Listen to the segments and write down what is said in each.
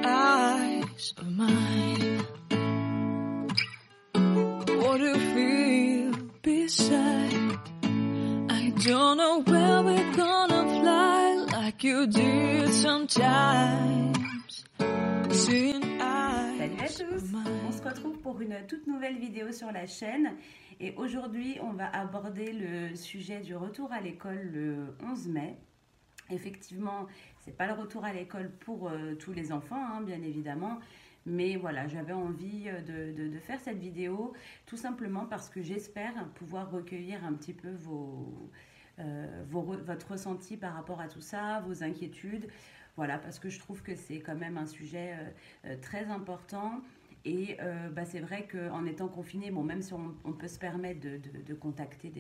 eyes of mine. What do you feel beside? I don't know where we're gonna fly like you did sometimes. Seeing eyes. Salut à tous, on se retrouve pour une toute nouvelle vidéo sur la chaîne et aujourd'hui on va aborder le sujet du retour à l'école le 11 mai. Effectivement, c'est pas le retour à l'école pour tous les enfants, hein, bien évidemment, mais voilà, j'avais envie de faire cette vidéo tout simplement parce que j'espère pouvoir recueillir un petit peu votre ressenti par rapport à tout ça, vos inquiétudes. Voilà, parce que je trouve que c'est quand même un sujet très important. Et c'est vrai qu'en étant confiné, bon, même si on peut se permettre de contacter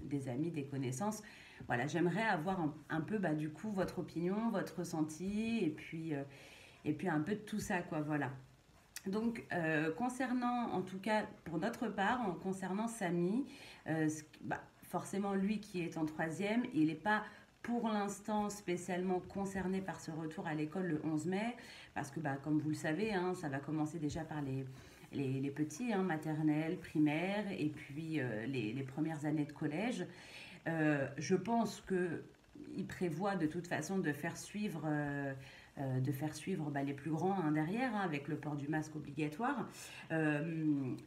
des amis, des connaissances, voilà, j'aimerais avoir un peu du coup votre opinion, votre ressenti et puis un peu de tout ça, quoi, voilà. Donc, concernant, en tout cas pour notre part, concernant Samy, forcément lui qui est en troisième, il n'est pas pour l'instant spécialement concerné par ce retour à l'école le 11 mai, parce que comme vous le savez, hein, ça va commencer déjà par les petits, hein, maternelle, primaire, et puis les premières années de collège. Je pense qu'il prévoit de toute façon de faire suivre les plus grands, hein, derrière, hein, avec le port du masque obligatoire.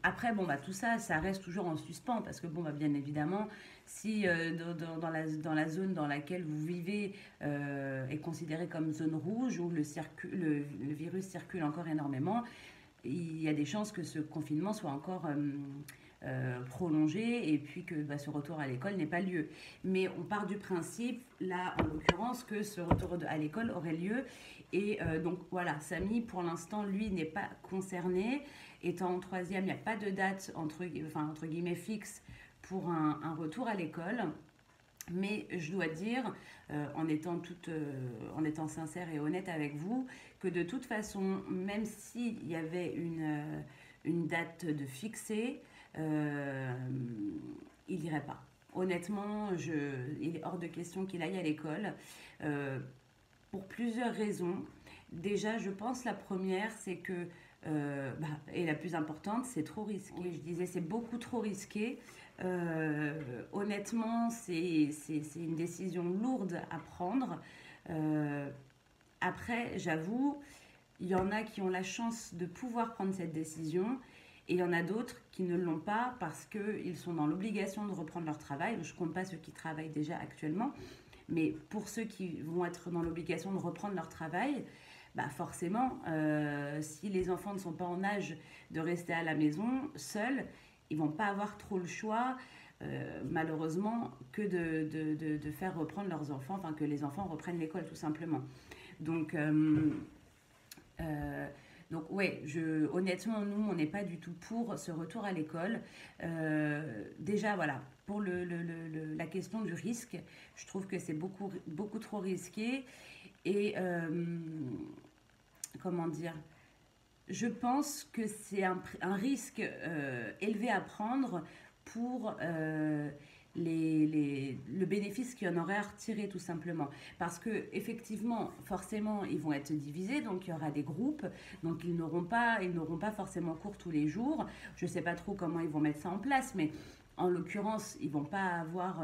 Après, tout ça reste toujours en suspens, parce que bien évidemment, si dans la zone dans laquelle vous vivez est considérée comme zone rouge, où le virus circule encore énormément, il y a des chances que ce confinement soit encore prolongé et puis que ce retour à l'école n'ait pas lieu. Mais on part du principe, là en l'occurrence, que ce retour à l'école aurait lieu. Et donc voilà, Samy pour l'instant lui n'est pas concerné. Étant en troisième, il n'y a pas de date entre guillemets fixe pour un retour à l'école. Mais je dois dire, en étant sincère et honnête avec vous, que de toute façon, même s'il y avait une date de fixée, il n'irait pas. Honnêtement, il est hors de question qu'il aille à l'école pour plusieurs raisons. Déjà, je pense la première, c'est que, et la plus importante, c'est trop risqué. Oui, je disais, c'est beaucoup trop risqué. Honnêtement, c'est une décision lourde à prendre. Après, j'avoue, il y en a qui ont la chance de pouvoir prendre cette décision et il y en a d'autres qui ne l'ont pas parce qu'ils sont dans l'obligation de reprendre leur travail. Je ne compte pas ceux qui travaillent déjà actuellement, mais pour ceux qui vont être dans l'obligation de reprendre leur travail, forcément, si les enfants ne sont pas en âge de rester à la maison seuls, ils ne vont pas avoir trop le choix, malheureusement, que de faire reprendre leurs enfants, enfin que les enfants reprennent l'école tout simplement. Donc ouais, honnêtement, nous, on n'est pas du tout pour ce retour à l'école. Déjà, voilà, pour la question du risque, je trouve que c'est beaucoup, beaucoup trop risqué. Et comment dire, je pense que c'est un risque élevé à prendre pour le bénéfice qu'il y en aurait à retirer, tout simplement. Parce que effectivement, forcément, ils vont être divisés, donc il y aura des groupes, donc ils n'auront pas forcément cours tous les jours. Je ne sais pas trop comment ils vont mettre ça en place, mais en l'occurrence, ils ne vont pas avoir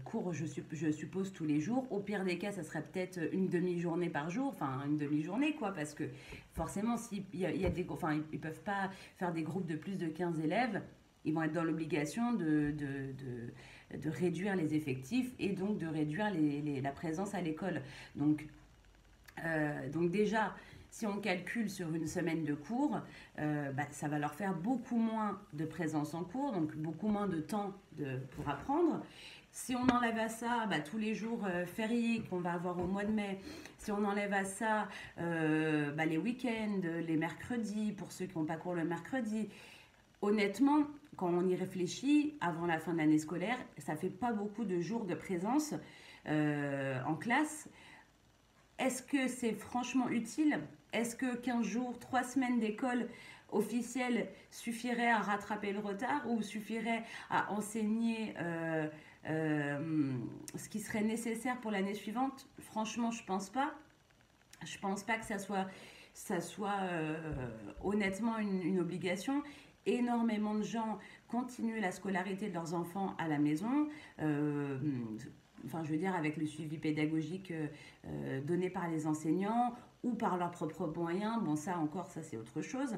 cours, je suppose, tous les jours. Au pire des cas, ça serait peut-être une demi-journée par jour, enfin une demi-journée, quoi, parce que forcément, ils ne peuvent pas faire des groupes de plus de 15 élèves. Ils vont être dans l'obligation de réduire les effectifs et donc de réduire la présence à l'école. Donc déjà, si on calcule sur une semaine de cours, ça va leur faire beaucoup moins de présence en cours, donc beaucoup moins de temps pour apprendre. Si on enlève à ça tous les jours fériés qu'on va avoir au mois de mai, si on enlève à ça les week-ends, les mercredis, pour ceux qui n'ont pas cours le mercredi, honnêtement, quand on y réfléchit, avant la fin de l'année scolaire, ça ne fait pas beaucoup de jours de présence en classe. Est-ce que c'est franchement utile ? Est-ce que 15 jours, 3 semaines d'école officielle suffirait à rattraper le retard ou suffirait à enseigner ce qui serait nécessaire pour l'année suivante ? Franchement, je pense pas. Je pense pas que ça soit ça soit honnêtement une obligation. Énormément de gens continuent la scolarité de leurs enfants à la maison. Enfin, je veux dire, avec le suivi pédagogique donné par les enseignants ou par leurs propres moyens. Bon, ça encore, ça c'est autre chose.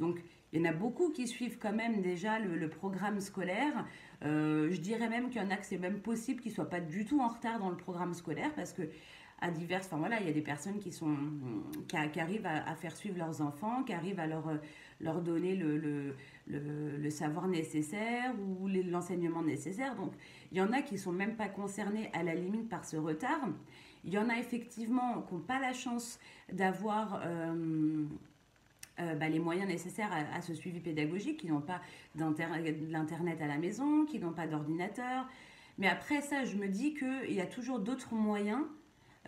Donc, il y en a beaucoup qui suivent quand même déjà le programme scolaire. Je dirais même qu'il y en a que c'est même possible qu'ils ne soient pas du tout en retard dans le programme scolaire parce que à diverses, enfin voilà, il y a des personnes qui arrivent à faire suivre leurs enfants, qui arrivent à leur donner le savoir nécessaire ou l'enseignement nécessaire. Donc, il y en a qui ne sont même pas concernés à la limite par ce retard. Il y en a effectivement qui n'ont pas la chance d'avoir les moyens nécessaires à ce suivi pédagogique, qui n'ont pas d'internet à la maison, qui n'ont pas d'ordinateur. Mais après ça, je me dis qu'il y a toujours d'autres moyens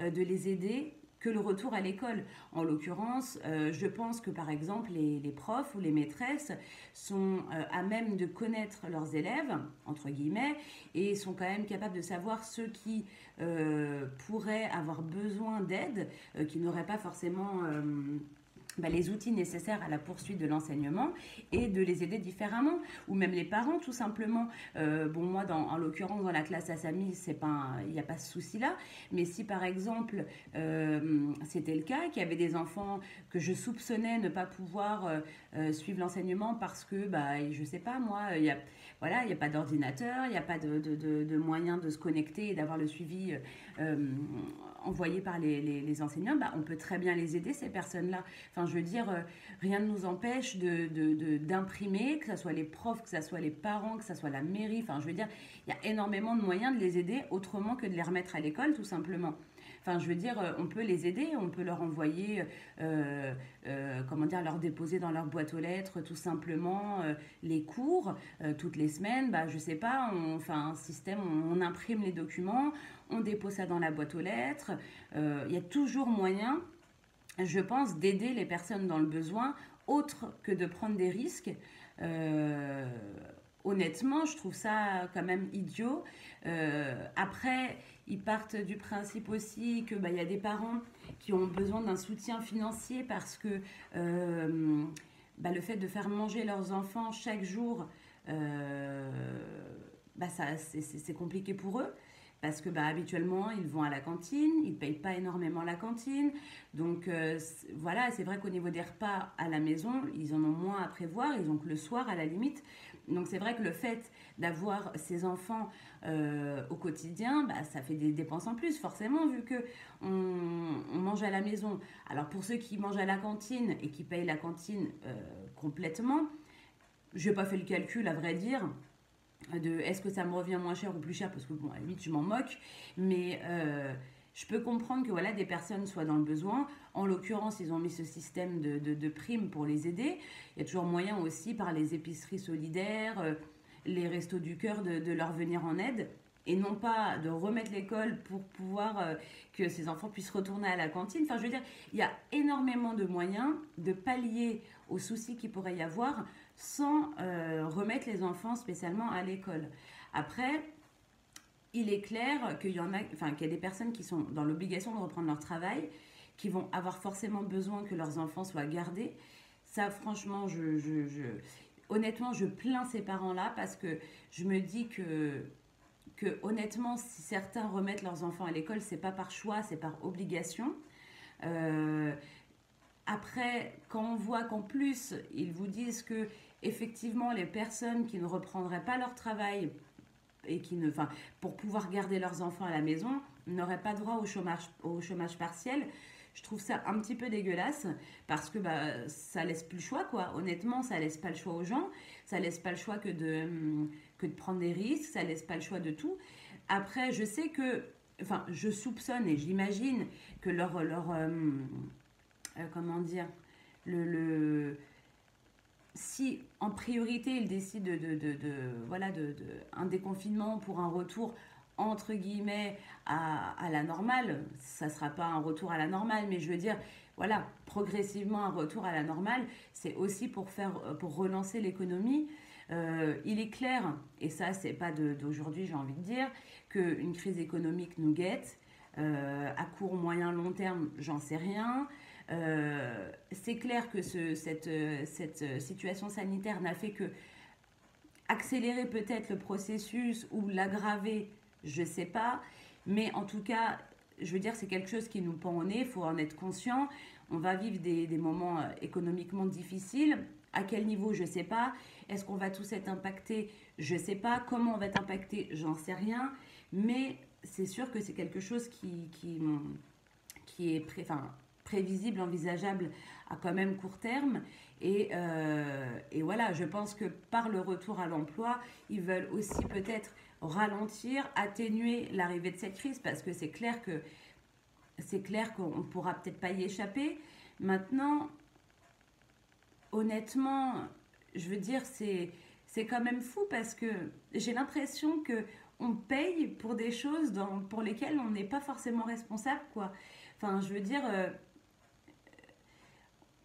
de les aider que le retour à l'école. En l'occurrence, je pense que par exemple les profs ou les maîtresses sont à même de connaître leurs élèves, entre guillemets, et sont quand même capables de savoir ceux qui pourraient avoir besoin d'aide, qui n'auraient pas forcément les outils nécessaires à la poursuite de l'enseignement et de les aider différemment, ou même les parents tout simplement. Moi en l'occurrence dans la classe Assami, il n'y a pas ce souci là, mais si par exemple c'était le cas, qu'il y avait des enfants que je soupçonnais ne pas pouvoir suivre l'enseignement parce que je sais pas moi, il y a pas d'ordinateur, il n'y a pas de moyen de se connecter et d'avoir le suivi envoyés par les enseignants, on peut très bien les aider, ces personnes-là. Enfin, je veux dire, rien ne nous empêche d'imprimer, que ce soit les profs, que ce soit les parents, que ce soit la mairie. Enfin, je veux dire, il y a énormément de moyens de les aider autrement que de les remettre à l'école, tout simplement. Enfin, je veux dire, on peut les aider, on peut leur envoyer, leur déposer dans leur boîte aux lettres, tout simplement, les cours, toutes les semaines. Je sais pas, on fait un système, on imprime les documents, on dépose ça dans la boîte aux lettres. Il y a toujours moyen, je pense, d'aider les personnes dans le besoin, autre que de prendre des risques. Honnêtement, je trouve ça quand même idiot. Après, ils partent du principe aussi que y a des parents qui ont besoin d'un soutien financier parce que le fait de faire manger leurs enfants chaque jour, c'est compliqué pour eux. Parce que habituellement, ils vont à la cantine, ils ne payent pas énormément la cantine. Donc c'est vrai qu'au niveau des repas à la maison, ils en ont moins à prévoir, ils ont que le soir à la limite. Donc c'est vrai que le fait d'avoir ces enfants au quotidien, ça fait des dépenses en plus, forcément, vu qu'on mange à la maison. Alors pour ceux qui mangent à la cantine et qui payent la cantine complètement, je n'ai pas fait le calcul, à vrai dire, de est-ce que ça me revient moins cher ou plus cher, parce que à la limite je m'en moque, mais je peux comprendre que des personnes soient dans le besoin. En l'occurrence, ils ont mis ce système de primes pour les aider. Il y a toujours moyen aussi par les épiceries solidaires, les restos du cœur de leur venir en aide, et non pas de remettre l'école pour pouvoir que ces enfants puissent retourner à la cantine. Enfin, je veux dire, il y a énormément de moyens de pallier aux soucis qu'il pourrait y avoir sans remettre les enfants spécialement à l'école. Après, il est clair qu'il y a des personnes qui sont dans l'obligation de reprendre leur travail, qui vont avoir forcément besoin que leurs enfants soient gardés. Ça, franchement, honnêtement, je plains ces parents-là parce que je me dis que honnêtement, si certains remettent leurs enfants à l'école, c'est pas par choix, c'est par obligation. Après, quand on voit qu'en plus, ils vous disent que effectivement, les personnes qui ne reprendraient pas leur travail et pour pouvoir garder leurs enfants à la maison n'auraient pas droit au chômage partiel, je trouve ça un petit peu dégueulasse parce que ça laisse plus le choix, quoi. Honnêtement, ça laisse pas le choix aux gens, ça laisse pas le choix que de prendre des risques, ça laisse pas le choix de tout. Après, je sais que, je soupçonne et j'imagine que si en priorité ils décident un déconfinement pour un retour entre guillemets à la normale, ça sera pas un retour à la normale, mais je veux dire progressivement un retour à la normale, c'est aussi pour relancer l'économie. Il est clair, et ça c'est pas d'aujourd'hui, j'ai envie de dire, qu'une crise économique nous guette. À court, moyen, long terme, j'en sais rien. c'est clair que cette situation sanitaire n'a fait que accélérer peut-être le processus ou l'aggraver, je ne sais pas. Mais en tout cas, je veux dire, c'est quelque chose qui nous pend au nez, il faut en être conscient. On va vivre des moments économiquement difficiles. À quel niveau, je ne sais pas. Est-ce qu'on va tous être impactés? Je ne sais pas. Comment on va être impactés? J'en sais rien. Mais c'est sûr que c'est quelque chose qui est prévisible, envisageable à quand même court terme. Et voilà, je pense que par le retour à l'emploi, ils veulent aussi peut-être ralentir, atténuer l'arrivée de cette crise, parce que c'est clair qu'on ne pourra peut-être pas y échapper. Maintenant, honnêtement, je veux dire, c'est quand même fou parce que j'ai l'impression que on paye pour des choses pour lesquelles on n'est pas forcément responsable, quoi. Enfin, je veux dire,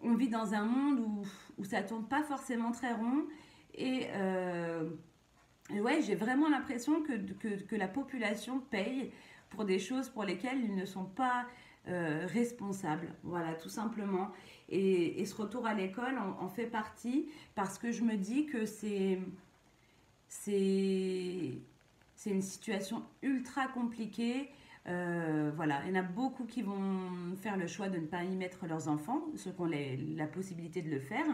on vit dans un monde où ça tourne pas forcément très rond et ouais, j'ai vraiment l'impression que la population paye pour des choses pour lesquelles ils ne sont pas responsables. Voilà, tout simplement. Et ce retour à l'école en fait partie parce que je me dis que c'est une situation ultra compliquée. Voilà, il y en a beaucoup qui vont faire le choix de ne pas y mettre leurs enfants, ceux qui ont la possibilité de le faire.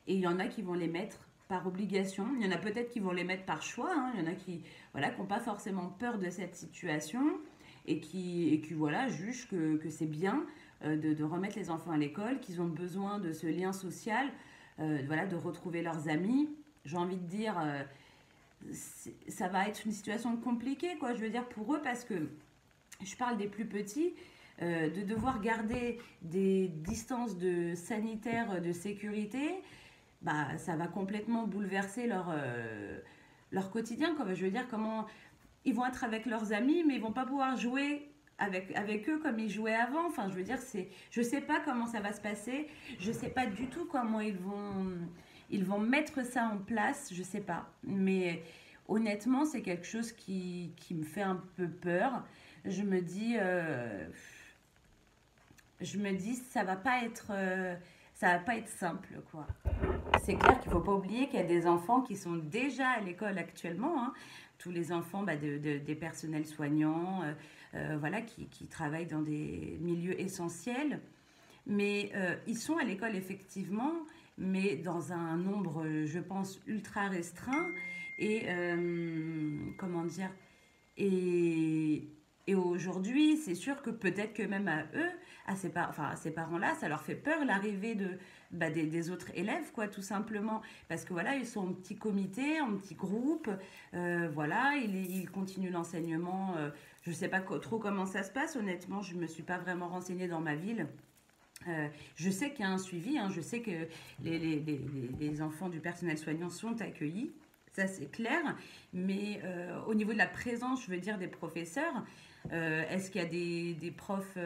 Et il y en a qui vont les mettre par obligation. Il y en a peut-être qui vont les mettre par choix. Hein. Il y en a qui voilà, qui n'ont pas forcément peur de cette situation et qui voilà, jugent que c'est bien de remettre les enfants à l'école, qu'ils ont besoin de ce lien social, voilà, de retrouver leurs amis. J'ai envie de dire, ça va être une situation compliquée, quoi, je veux dire, pour eux, parce que je parle des plus petits, de devoir garder des distances sanitaires, de sécurité, bah, ça va complètement bouleverser leur quotidien, quoi. Je veux dire, comment ils vont être avec leurs amis, mais ils vont pas pouvoir jouer avec eux comme ils jouaient avant. Enfin, je veux dire, je sais pas comment ça va se passer. Je sais pas du tout comment ils vont mettre ça en place. Je sais pas. Mais honnêtement, c'est quelque chose qui me fait un peu peur. Je me dis, ça va pas être simple, quoi. C'est clair qu'il ne faut pas oublier qu'il y a des enfants qui sont déjà à l'école actuellement, hein. Tous les enfants des personnels soignants, voilà, qui travaillent dans des milieux essentiels. Mais ils sont à l'école effectivement, mais dans un nombre, je pense, ultra restreint. Et comment dire, et, et aujourd'hui, c'est sûr que peut-être que même à eux, à ces parents-là, ça leur fait peur l'arrivée des autres élèves, quoi, tout simplement. Parce que voilà, ils sont en petit comité, en petit groupe, voilà, ils continuent l'enseignement. Je ne sais pas trop comment ça se passe, honnêtement, je ne me suis pas vraiment renseignée dans ma ville. Je sais qu'il y a un suivi, hein, je sais que les enfants du personnel soignant sont accueillis. Ça, c'est clair. Mais au niveau de la présence, je veux dire, des professeurs, est-ce qu'il y a des profs,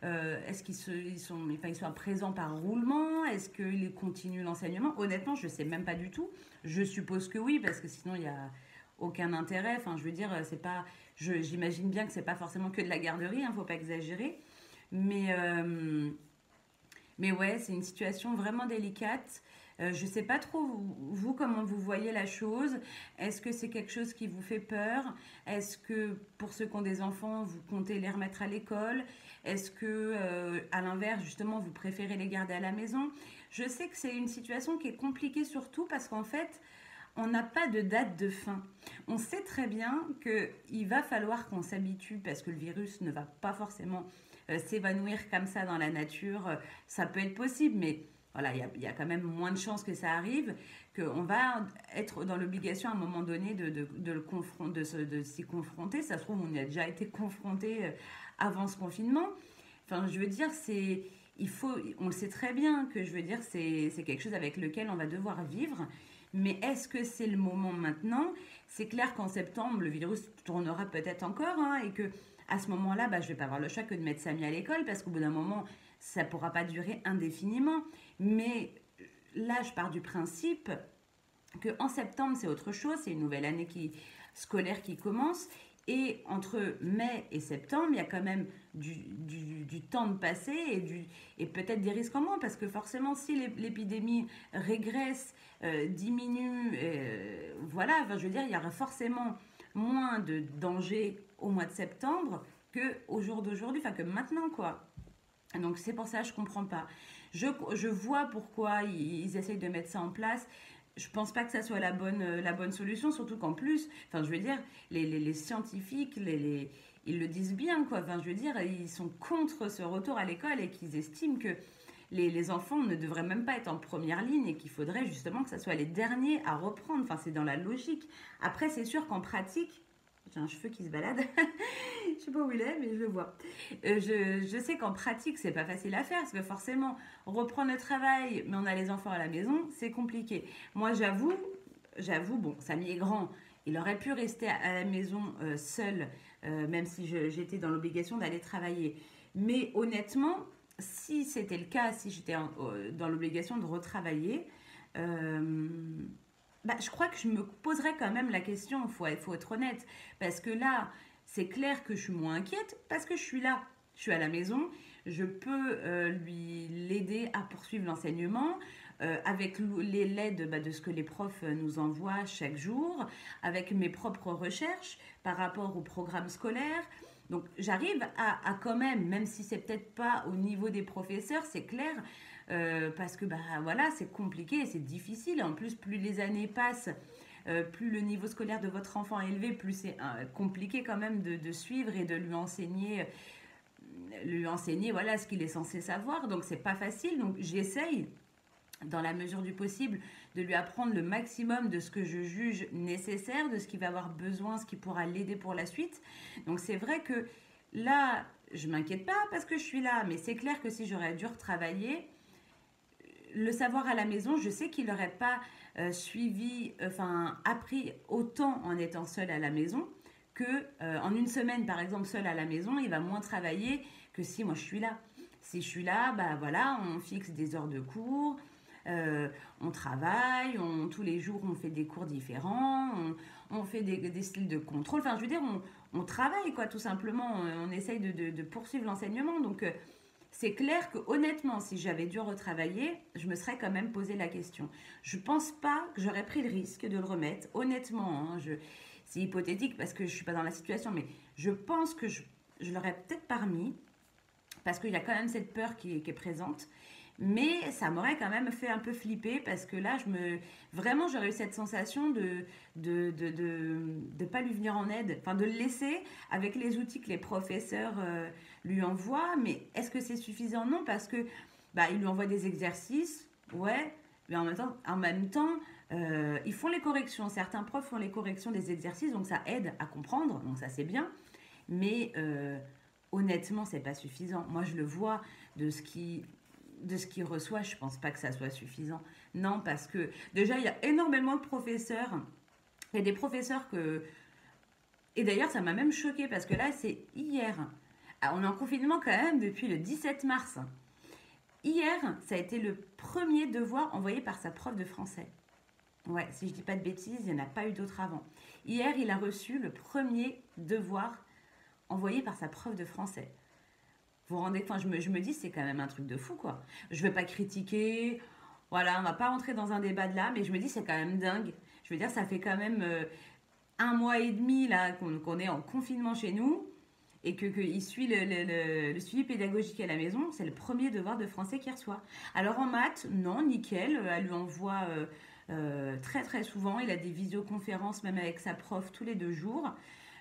est-ce ils sont présents par roulement? Est-ce qu'ils continuent l'enseignement? Honnêtement, je ne sais même pas du tout. Je suppose que oui, parce que sinon, il n'y a aucun intérêt. Enfin, je veux dire, c'est pas, j'imagine bien que ce n'est pas forcément que de la garderie, il ne faut pas exagérer. Mais ouais, c'est une situation vraiment délicate. Je ne sais pas trop, vous, comment vous voyez la chose. Est-ce que c'est quelque chose qui vous fait peur? Est-ce que pour ceux qui ont des enfants, vous comptez les remettre à l'école? Est-ce que, à l'inverse, justement, vous préférez les garder à la maison? Je sais que c'est une situation qui est compliquée surtout parce qu'en fait, on n'a pas de date de fin. On sait très bien qu'il va falloir qu'on s'habitue parce que le virus ne va pas forcément s'évanouir comme ça dans la nature. Ça peut être possible, mais voilà, il y a quand même moins de chances que ça arrive, qu'on va être dans l'obligation à un moment donné de s'y confronter. Ça se trouve, on y a déjà été confronté avant ce confinement. Enfin, je veux dire, on le sait très bien que je veux dire, c'est quelque chose avec lequel on va devoir vivre. Mais est-ce que c'est le moment maintenant? C'est clair qu'en septembre, le virus tournera peut-être encore, hein, et que à ce moment-là, je ne vais pas avoir le choix que de mettre Samy à l'école parce qu'au bout d'un moment, ça ne pourra pas durer indéfiniment. Mais là, je pars du principe qu'en septembre, c'est autre chose, c'est une nouvelle année scolaire qui commence. Et entre mai et septembre, il y a quand même du temps de passer et peut-être des risques en moins, parce que forcément, si l'épidémie régresse, diminue, voilà, enfin, je veux dire, il y aura forcément moins de danger au mois de septembre qu'au jour d'aujourd'hui, enfin que maintenant, quoi. Donc c'est pour ça que je comprends pas. Je vois pourquoi ils essayent de mettre ça en place. Je pense pas que ça soit la bonne solution, surtout qu'en plus, enfin je veux dire, les scientifiques, ils le disent bien, quoi. Enfin je veux dire, ils sont contre ce retour à l'école et qu'ils estiment que les enfants ne devraient même pas être en première ligne et qu'il faudrait justement que ça soit les derniers à reprendre. Enfin c'est dans la logique. Après c'est sûr qu'en pratique, j'ai un cheveu qui se balade. Je sais pas où il est, mais je le vois. Je sais qu'en pratique, c'est pas facile à faire parce que forcément, reprendre le travail, mais on a les enfants à la maison, c'est compliqué. Moi, j'avoue, bon, Samy est grand. Il aurait pu rester à la maison seul, même si j'étais dans l'obligation d'aller travailler. Mais honnêtement, si c'était le cas, si j'étais dans l'obligation de retravailler, euh, bah, je crois que je me poserais quand même la question, faut être honnête, parce que là, c'est clair que je suis moins inquiète parce que je suis là, je suis à la maison, je peux l'aider à poursuivre l'enseignement avec l'aide de ce que les profs nous envoient chaque jour, avec mes propres recherches par rapport au programme scolaire. Donc j'arrive à quand même si c'est peut-être pas au niveau des professeurs, c'est clair, parce que bah voilà, c'est compliqué, c'est difficile. En plus, plus les années passent, plus le niveau scolaire de votre enfant est élevé, plus c'est compliqué quand même de suivre et de lui enseigner voilà ce qu'il est censé savoir. Donc c'est pas facile. Donc j'essaye dans la mesure du possible de lui apprendre le maximum de ce que je juge nécessaire, de ce qu'il va avoir besoin, ce qui pourra l'aider pour la suite. Donc c'est vrai que là, je m'inquiète pas parce que je suis là, mais c'est clair que si j'aurais dû retravailler, le savoir à la maison, je sais qu'il n'aurait pas appris autant en étant seul à la maison que en une semaine, par exemple, seul à la maison, il va moins travailler que si moi je suis là. Si je suis là, bah voilà, on fixe des heures de cours, on travaille, tous les jours on fait des cours différents, on fait des styles de contrôle. Enfin, je veux dire, on travaille quoi, tout simplement. On essaye de poursuivre l'enseignement. Donc, c'est clair que honnêtement, si j'avais dû retravailler, je me serais quand même posé la question. Je pense pas que j'aurais pris le risque de le remettre. Honnêtement, hein, c'est hypothétique parce que je suis pas dans la situation, mais je pense que je l'aurais peut-être pas remis parce qu'il y a quand même cette peur qui est présente. Mais ça m'aurait quand même fait un peu flipper parce que là, vraiment, j'aurais eu cette sensation de pas lui venir en aide, enfin de le laisser avec les outils que les professeurs lui envoient. Mais est-ce que c'est suffisant? Non, parce que bah, ils lui envoient des exercices, ouais, mais en même temps ils font les corrections. Certains profs font les corrections des exercices, donc ça aide à comprendre, donc ça c'est bien. Mais honnêtement, c'est pas suffisant. Moi, je le vois de ce qu'il reçoit, je pense pas que ça soit suffisant. Non, parce que déjà, il y a énormément de professeurs. Il y a des professeurs que... Et d'ailleurs, ça m'a même choquée parce que là, c'est hier. Ah, on est en confinement quand même depuis le 17 mars. Hier, ça a été le premier devoir envoyé par sa prof de français. Ouais, si je dis pas de bêtises, il n'y en a pas eu d'autres avant. Hier, il a reçu le premier devoir envoyé par sa prof de français. Vous vous rendez compte, je me dis, c'est quand même un truc de fou, quoi. Je ne vais pas critiquer, voilà, on va pas rentrer dans un débat de là, mais je me dis, c'est quand même dingue. Je veux dire, ça fait quand même 1 mois et demi, là, qu'on est en confinement chez nous, et qu'il suit le suivi pédagogique à la maison, c'est le premier devoir de français qu'il reçoit. Alors en maths, non, nickel, elle lui envoie très très souvent, il a des visioconférences même avec sa prof tous les 2 jours.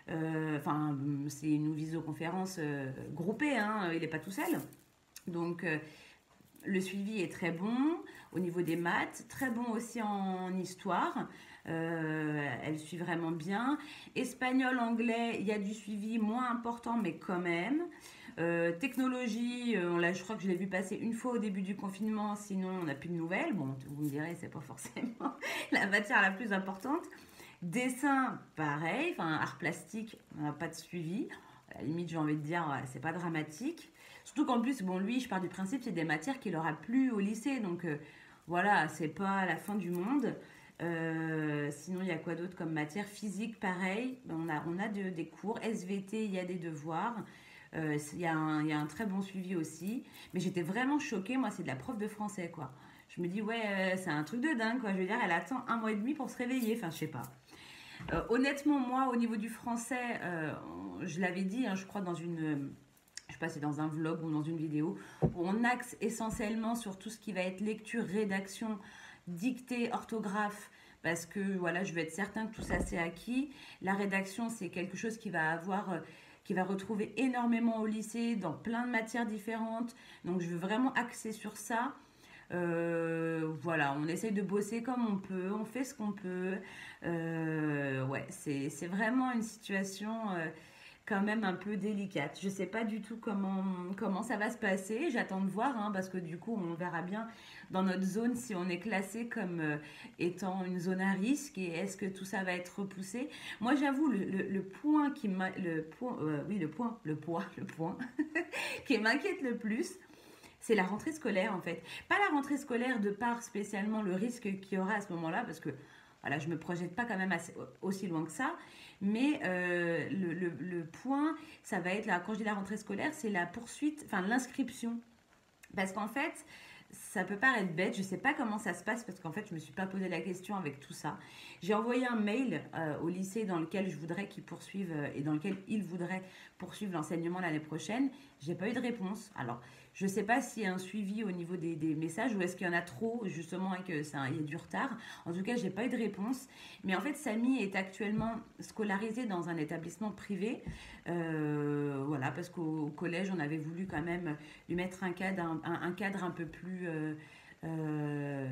C'est une visioconférence groupée, hein, il n'est pas tout seul. Donc, le suivi est très bon au niveau des maths, très bon aussi en histoire. Elle suit vraiment bien. Espagnol, anglais, il y a du suivi moins important, mais quand même. Technologie, je crois que je l'ai vu passer une fois au début du confinement, sinon on n'a plus de nouvelles. Bon, vous me direz, c'est pas forcément la matière la plus importante. Dessin, pareil, art plastique, on n'a pas de suivi. À la limite, j'ai envie de dire, c'est pas dramatique. Surtout qu'en plus, bon, lui, je pars du principe, c'est des matières qu'il aura plus au lycée. Donc, voilà, c'est pas la fin du monde. Sinon, il y a quoi d'autre comme matière? Physique, pareil. Des cours. SVT, il y a des devoirs. Il y a un très bon suivi aussi. Mais j'étais vraiment choquée. Moi, c'est de la prof de français, quoi. Je me dis, ouais, c'est un truc de dingue, quoi. Je veux dire, elle attend 1 mois et demi pour se réveiller. Enfin, je sais pas. Honnêtement, moi, au niveau du français, je l'avais dit, hein, je crois, je sais pas, c'est dans un vlog ou dans une vidéo, où on axe essentiellement sur tout ce qui va être lecture, rédaction, dictée, orthographe, parce que voilà, je veux être certain que tout ça c'est acquis. La rédaction, c'est quelque chose qui va retrouver énormément au lycée dans plein de matières différentes. Donc je veux vraiment axer sur ça. Voilà, on essaye de bosser comme on peut, on fait ce qu'on peut. Ouais, c'est vraiment une situation quand même un peu délicate. Je sais pas du tout comment ça va se passer. J'attends de voir, hein, parce que du coup, on verra bien dans notre zone si on est classé comme étant une zone à risque et est-ce que tout ça va être repoussé. Moi, j'avoue, le point qui m'a, le point, oui, le point qui m'inquiète le plus, c'est la rentrée scolaire en fait. Pas la rentrée scolaire de par spécialement le risque qu'il y aura à ce moment-là, parce que voilà, je me projette pas quand même aussi loin que ça, mais le point, ça va être là, quand je dis la rentrée scolaire, c'est la poursuite, enfin l'inscription. Parce qu'en fait, ça peut paraître bête, je sais pas comment ça se passe parce qu'en fait, je me suis pas posé la question avec tout ça. J'ai envoyé un mail au lycée dans lequel je voudrais qu'ils poursuivent et dans lequel ils voudraient poursuivre l'enseignement l'année prochaine. J'ai pas eu de réponse. Alors, je sais pas s'il y a un suivi au niveau des messages ou est-ce qu'il y en a trop justement et que ça il y a du retard. En tout cas, j'ai pas eu de réponse. Mais en fait, Samy est actuellement scolarisé dans un établissement privé. Voilà, parce qu'au collège, on avait voulu quand même lui mettre un cadre un peu plus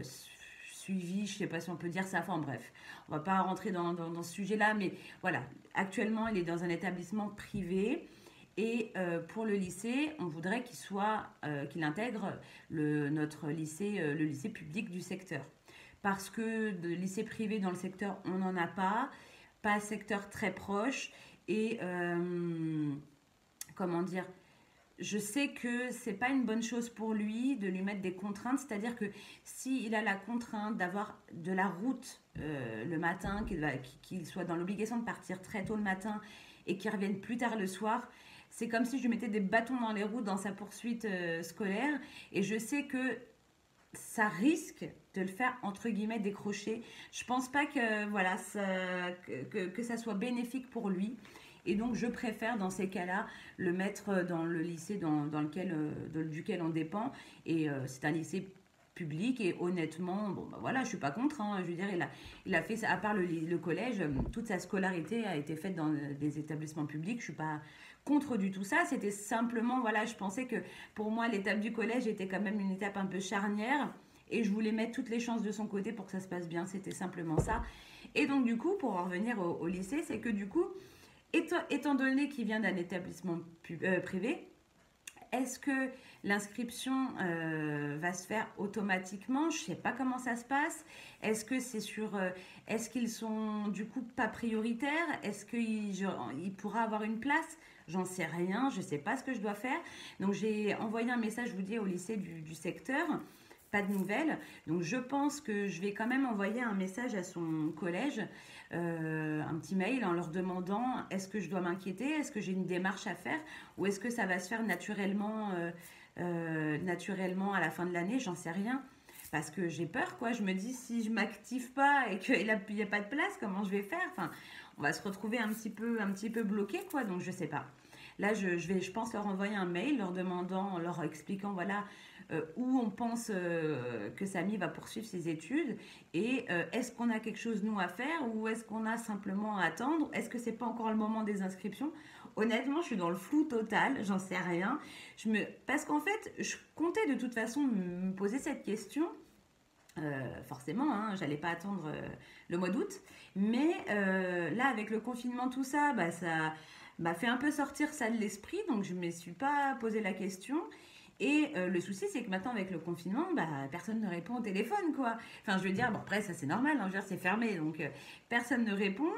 suivi, je sais pas si on peut dire ça, enfin bref, on va pas rentrer dans ce sujet-là, mais voilà, actuellement il est dans un établissement privé et pour le lycée, on voudrait qu'il intègre notre lycée, le lycée public du secteur. Parce que de lycée privé dans le secteur, on n'en a pas secteur très proche et comment dire, je sais que c'est pas une bonne chose pour lui de lui mettre des contraintes, c'est-à-dire que s'il a la contrainte d'avoir de la route le matin, qu'il soit dans l'obligation de partir très tôt le matin et qu'il revienne plus tard le soir, c'est comme si je lui mettais des bâtons dans les roues dans sa poursuite scolaire et je sais que ça risque de le faire entre guillemets décrocher. Je pense pas que voilà que ça soit bénéfique pour lui. Et donc, je préfère, dans ces cas-là, le mettre dans le lycée duquel on dépend. Et c'est un lycée public. Et honnêtement, bon, bah voilà, je suis pas contre, hein. Je veux dire, il a fait, à part le collège, toute sa scolarité a été faite dans des établissements publics. Je suis pas contre du tout ça. C'était simplement, voilà, je pensais que pour moi, l'étape du collège était quand même une étape un peu charnière. Et je voulais mettre toutes les chances de son côté pour que ça se passe bien. C'était simplement ça. Et donc, du coup, pour en revenir au lycée, c'est que du coup, étant donné qu'il vient d'un établissement privé, est-ce que l'inscription va se faire automatiquement? Je ne sais pas comment ça se passe. Est-ce que est-ce qu'ils sont du coup pas prioritaires? Est-ce qu'il pourra avoir une place? J'en sais rien, je ne sais pas ce que je dois faire. Donc j'ai envoyé un message, je vous dis, au lycée du secteur. Pas de nouvelles. Donc je pense que je vais quand même envoyer un message à son collège, un petit mail en leur demandant est-ce que je dois m'inquiéter, est-ce que j'ai une démarche à faire ou est-ce que ça va se faire naturellement à la fin de l'année, j'en sais rien. Parce que j'ai peur, quoi. Je me dis, si je m'active pas et qu'il n'y a pas de place, comment je vais faire? Enfin, on va se retrouver un petit peu bloqué, quoi. Donc, je sais pas. Là, je pense leur envoyer un mail, leur expliquant, voilà, où on pense que Samy va poursuivre ses études et est-ce qu'on a quelque chose, nous, à faire ou est-ce qu'on a simplement à attendre? Est-ce que c'est pas encore le moment des inscriptions? Honnêtement, je suis dans le flou total, j'en sais rien. Parce qu'en fait, je comptais de toute façon me poser cette question. Forcément, hein, j'allais pas attendre le mois d'août. Mais là, avec le confinement, tout ça, bah, ça m'a fait un peu sortir ça de l'esprit. Donc, je ne me suis pas posé la question. Et le souci, c'est que maintenant, avec le confinement, bah, personne ne répond au téléphone, quoi. Enfin, je veux dire, bon, après, ça, c'est normal, hein, je veux dire, c'est fermé. Donc, personne ne répond.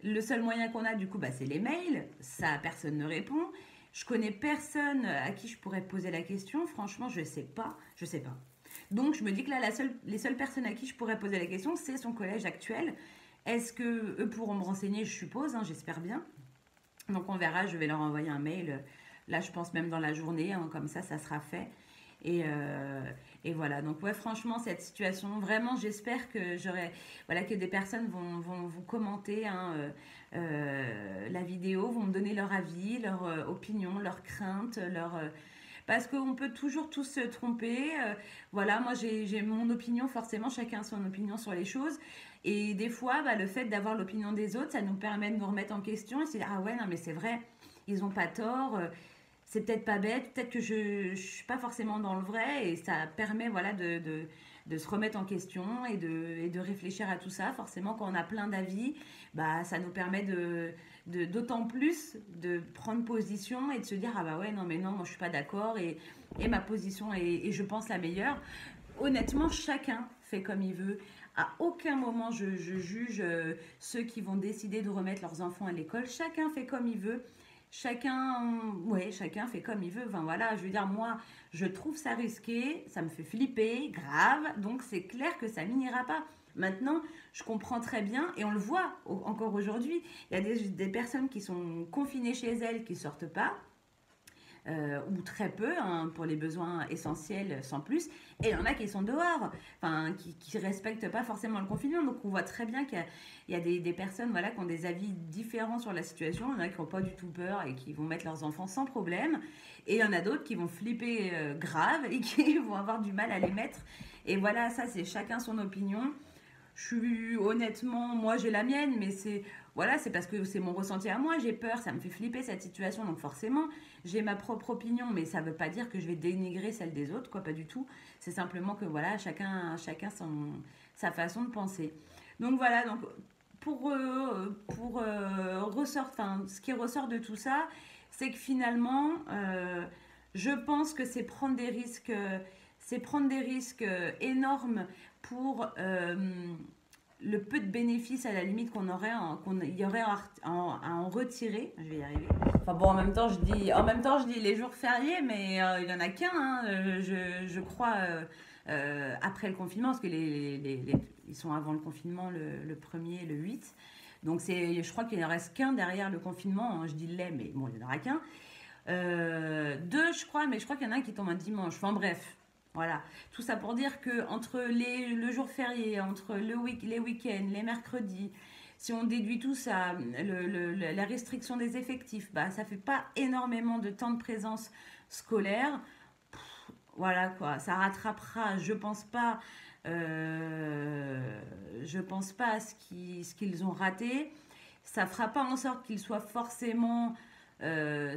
Le seul moyen qu'on a, du coup, bah, c'est les mails. Ça, personne ne répond. Je connais personne à qui je pourrais poser la question. Franchement, je sais pas. Je sais pas. Donc je me dis que là, les seules personnes à qui je pourrais poser la question, c'est son collège actuel. Est-ce que eux pourront me renseigner? Je suppose, hein, j'espère bien. Donc on verra, je vais leur envoyer un mail. Là, je pense même dans la journée, hein, comme ça sera fait. Et, euh, et voilà, donc ouais, franchement, cette situation, vraiment, j'espère que voilà, que des personnes vont commenter hein, la vidéo, vont me donner leur avis, leur opinion, leurs craintes, parce qu'on peut toujours tous se tromper. Voilà, moi j'ai mon opinion, forcément, chacun a son opinion sur les choses. Et des fois, bah, le fait d'avoir l'opinion des autres, ça nous permet de nous remettre en question et se dire, ah ouais, non, mais c'est vrai, ils n'ont pas tort. C'est peut-être pas bête, peut-être que je suis pas forcément dans le vrai et ça permet voilà de se remettre en question et de réfléchir à tout ça. Forcément, quand on a plein d'avis, bah, ça nous permet d'autant plus de prendre position et de se dire ah bah ouais non mais non moi je suis pas d'accord et ma position est je pense la meilleure. Honnêtement, chacun fait comme il veut. À aucun moment je juge ceux qui vont décider de remettre leurs enfants à l'école. Chacun fait comme il veut. Chacun fait comme il veut. Enfin voilà, je veux dire, moi, je trouve ça risqué, ça me fait flipper, grave, donc c'est clair que ça n'ira pas. Maintenant, je comprends très bien, et on le voit encore aujourd'hui, il y a des personnes qui sont confinées chez elles, qui sortent pas, ou très peu, hein, pour les besoins essentiels sans plus, et il y en a qui sont dehors, enfin, qui respectent pas forcément le confinement, donc on voit très bien qu'il y a des personnes voilà, qui ont des avis différents sur la situation, il y en a qui n'ont pas du tout peur et qui vont mettre leurs enfants sans problème, et il y en a d'autres qui vont flipper grave et qui vont avoir du mal à les mettre, et voilà, ça c'est chacun son opinion. Je suis honnêtement, moi j'ai la mienne, mais c'est parce que c'est mon ressenti à moi, j'ai peur, ça me fait flipper cette situation, donc forcément j'ai ma propre opinion, mais ça veut pas dire que je vais dénigrer celle des autres, quoi, pas du tout. C'est simplement que voilà, chacun sa façon de penser. Donc voilà, donc ce qui ressort de tout ça, c'est que finalement, je pense que c'est prendre des risques énormes pour le peu de bénéfices à la limite qu'on y aurait à en retirer. Je vais y arriver. Enfin bon, en même temps, je dis les jours fériés, mais il y en a qu'un, hein, je crois, après le confinement, parce que ils sont avant le confinement, le 1er et le 8. Donc je crois qu'il ne reste qu'un derrière le confinement, hein, je dis les, mais bon, il n'y en aura qu'un. Deux, je crois, mais je crois qu'il y en a un qui tombe un dimanche. Enfin bref, voilà. Tout ça pour dire que entre le jour férié, entre les week-ends, les mercredis, si on déduit tout ça, la restriction des effectifs, bah, ça fait pas énormément de temps de présence scolaire. Voilà quoi, ça rattrapera, je pense pas à ce qu'ils ont raté. Ça fera pas en sorte qu'ils soient forcément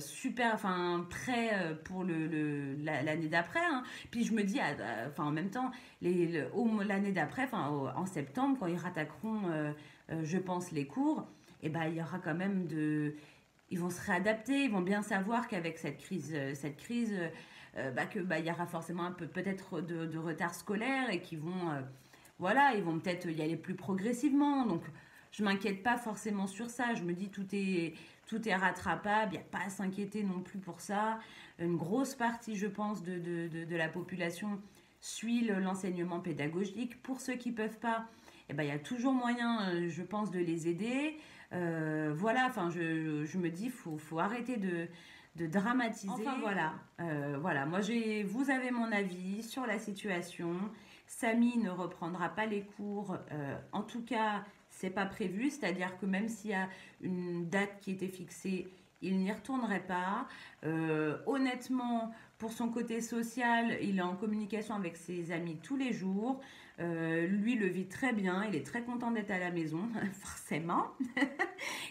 super, enfin prêt pour l'année d'après. Hein. Puis je me dis, enfin en même temps, l'année d'après, enfin en septembre, quand ils rattaqueront, je pense les cours, et ben il y aura quand même ils vont se réadapter, ils vont bien savoir qu'avec cette crise, il y aura forcément un peu peut-être de retard scolaire et qu'ils vont, voilà, ils vont peut-être y aller plus progressivement. Donc je m'inquiète pas forcément sur ça. Je me dis tout est rattrapable, il n'y a pas à s'inquiéter non plus pour ça. Une grosse partie, je pense, de la population suit l'enseignement pédagogique. Pour ceux qui ne peuvent pas, eh ben, il y a toujours moyen, je pense, de les aider. Voilà, enfin, je me dis, faut arrêter de dramatiser. Enfin, voilà. Moi, vous avez mon avis sur la situation. Samy ne reprendra pas les cours, en tout cas c'est pas prévu, c'est-à-dire que même s'il y a une date qui était fixée, il n'y retournerait pas. Honnêtement, pour son côté social, il est en communication avec ses amis tous les jours. Lui le vit très bien, il est très content d'être à la maison, forcément.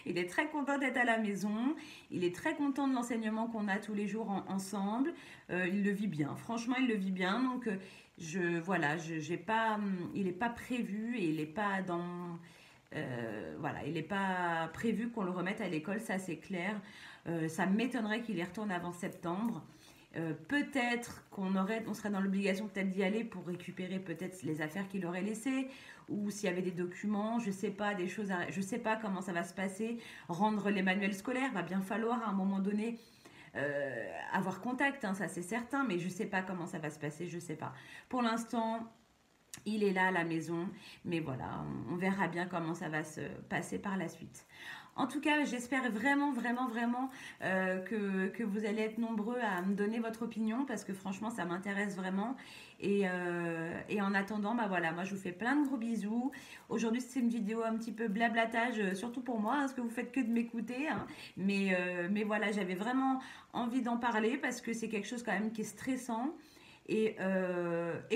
Il est très content d'être à la maison, il est très content de l'enseignement qu'on a tous les jours ensemble. Il le vit bien, franchement il le vit bien, donc il n'est pas prévu et il n'est pas il n'est pas prévu qu'on le remette à l'école, ça c'est clair. Ça m'étonnerait qu'il y retourne avant septembre. Peut-être on serait dans l'obligation peut-être d'y aller pour récupérer peut-être les affaires qu'il aurait laissées, ou s'il y avait des documents, je sais pas, je sais pas comment ça va se passer. Rendre les manuels scolaires, va bien falloir à un moment donné avoir contact, hein, ça c'est certain, mais je sais pas comment ça va se passer, je sais pas. Pour l'instant, il est là à la maison, mais voilà, on verra bien comment ça va se passer par la suite. En tout cas, j'espère vraiment, vraiment, vraiment que vous allez être nombreux à me donner votre opinion parce que franchement, ça m'intéresse vraiment. Et en attendant, bah voilà, moi je vous fais plein de gros bisous. Aujourd'hui, c'est une vidéo un petit peu blablatage, surtout pour moi, hein, parce que vous faites que de m'écouter. Hein. Mais voilà, j'avais vraiment envie d'en parler parce que c'est quelque chose quand même qui est stressant. Et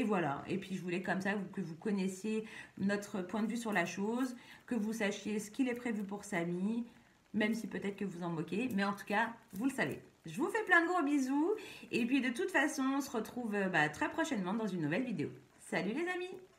voilà. Et puis je voulais comme ça que vous connaissiez notre point de vue sur la chose, que vous sachiez ce qu'il est prévu pour Samy, même si peut-être que vous en moquez. Mais en tout cas, vous le savez. Je vous fais plein de gros bisous. Et puis de toute façon, on se retrouve très prochainement dans une nouvelle vidéo. Salut les amis!